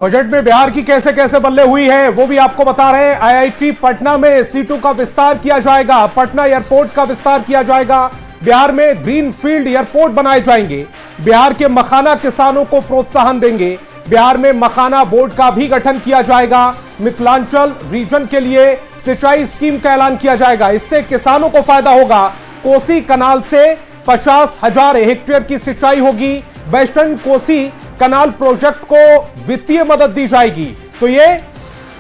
Budget में बिहार की कैसे कैसे बल्ले हुई है वो भी आपको बता रहे हैं। आईआईटी पटना में सीटों का विस्तार किया जाएगा, पटना एयरपोर्ट का विस्तार किया जाएगा, बिहार में ग्रीनफील्ड एयरपोर्ट बनाए जाएंगे, बिहार के मखाना किसानों को प्रोत्साहन देंगे, बिहार में मखाना बोर्ड का भी गठन किया जाएगा, मिथिलांचल रीजन के लिए सिंचाई स्कीम का ऐलान किया जाएगा। इससे किसानों को फायदा होगा। कोसी कनाल से 50,000 हेक्टेयर की सिंचाई होगी। वेस्टर्न कोसी कनाल प्रोजेक्ट को वित्तीय मदद दी जाएगी। तो ये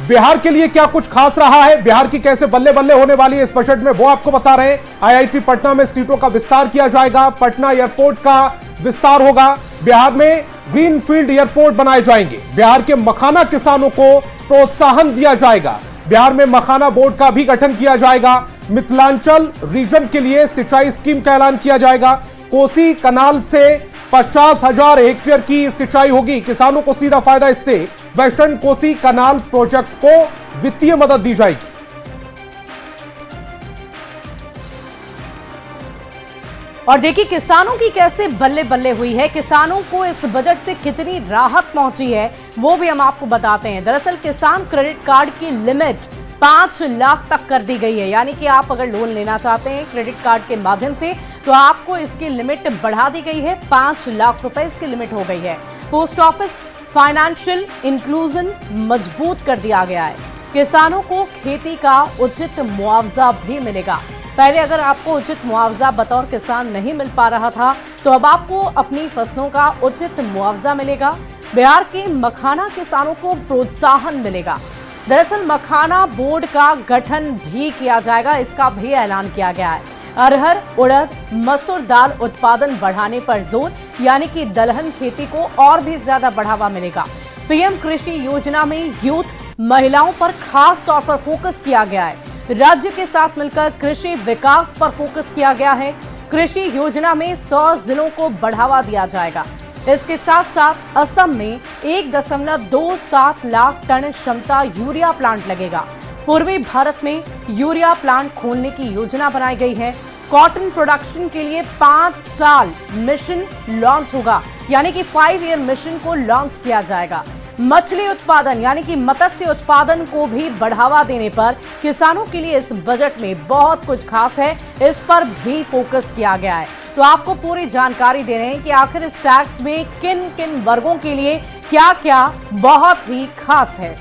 बिहार के लिए क्या कुछ खास रहा है, बिहार की कैसे बल्ले बल्ले होने वाली है इस बजट में, वो आपको बता रहे हैं। आईआईटी पटना में सीटों का विस्तार किया जाएगा, पटना एयरपोर्ट का विस्तार होगा, बिहार में ग्रीनफील्ड एयरपोर्ट बनाए जाएंगे, बिहार के मखाना किसानों को प्रोत्साहन दिया जाएगा, बिहार में मखाना बोर्ड का भी गठन किया जाएगा, मिथिलांचल रीजन के लिए सिंचाई स्कीम का ऐलान किया जाएगा, कोसी कनाल से 50,000 हेक्टेयर की सिंचाई होगी, किसानों को सीधा फायदा इससे, वेस्टर्न कोसी कनाल प्रोजेक्ट को वित्तीय मदद दी जाएगी। और देखिए किसानों की कैसे बल्ले बल्ले हुई है, किसानों को इस बजट से कितनी राहत पहुंची है वो भी हम आपको बताते हैं। दरअसल किसान क्रेडिट कार्ड की लिमिट 5 लाख तक कर दी गई है, यानी कि आप अगर लोन लेना चाहते हैं क्रेडिट कार्ड के माध्यम से तो आपको इसकी लिमिट बढ़ा दी गई है। 5 लाख रुपए इसकी लिमिट हो गई है। पोस्ट ऑफिस फाइनेंशियल इंक्लूजन मजबूत कर दिया गया है। किसानों को खेती का उचित मुआवजा भी मिलेगा। पहले अगर आपको उचित मुआवजा बतौर किसान नहीं मिल पा रहा था तो अब आपको अपनी फसलों का उचित मुआवजा मिलेगा। बिहार के मखाना किसानों को प्रोत्साहन मिलेगा। दरअसल मखाना बोर्ड का गठन भी किया जाएगा, इसका भी ऐलान किया गया है। अरहर, उड़द, मसूर दाल उत्पादन बढ़ाने पर जोर, यानी कि दलहन खेती को और भी ज्यादा बढ़ावा मिलेगा। पीएम कृषि योजना में यूथ महिलाओं पर खास तौर पर फोकस किया गया है। राज्य के साथ मिलकर कृषि विकास पर फोकस किया गया है। कृषि योजना में 100 जिलों को बढ़ावा दिया जाएगा। इसके साथ साथ असम में 1.27 लाख टन क्षमता यूरिया प्लांट लगेगा। पूर्वी भारत में यूरिया प्लांट खोलने की योजना बनाई गई है। कॉटन प्रोडक्शन के लिए 5 साल मिशन लॉन्च होगा, यानी कि 5 ईयर मिशन को लॉन्च किया जाएगा। मछली उत्पादन यानी कि मत्स्य उत्पादन को भी बढ़ावा देने पर किसानों के लिए इस बजट में बहुत कुछ खास है, इस पर भी फोकस किया गया है। तो आपको पूरी जानकारी दे रहे हैं कि आखिर इस टैक्स में किन किन वर्गों के लिए क्या क्या बहुत ही खास है।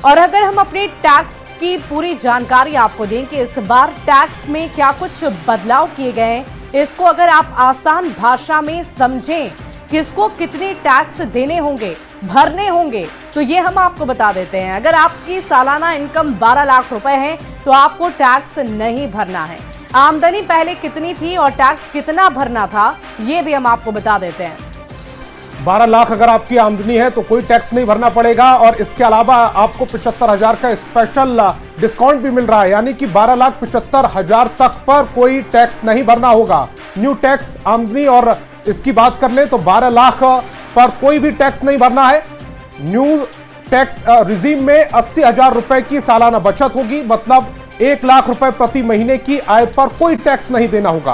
और अगर हम अपने टैक्स की पूरी जानकारी आपको दें कि इस बार टैक्स में क्या कुछ बदलाव किए गए हैं, इसको अगर आप आसान भाषा में समझें, किसको कितने टैक्स देने होंगे, भरने होंगे, तो ये हम आपको बता देते हैं। अगर आपकी सालाना इनकम 12 लाख रुपए है तो आपको टैक्स नहीं भरना है। आमदनी पहले कितनी थी और टैक्स कितना भरना था, ये भी हम आपको बता देते हैं। 12 लाख अगर आपकी आमदनी है तो कोई टैक्स नहीं भरना पड़ेगा, और इसके अलावा आपको 75,000 का स्पेशल डिस्काउंट भी मिल रहा है, यानी कि 12,75,000 तक पर कोई टैक्स नहीं भरना होगा। न्यू टैक्स आमदनी और इसकी बात कर ले तो 12 लाख पर कोई भी टैक्स नहीं भरना है। न्यू टैक्स रिजीम में 80,000 रुपए की सालाना बचत होगी, मतलब 1 लाख रुपए प्रति महीने की आय पर कोई टैक्स नहीं देना होगा।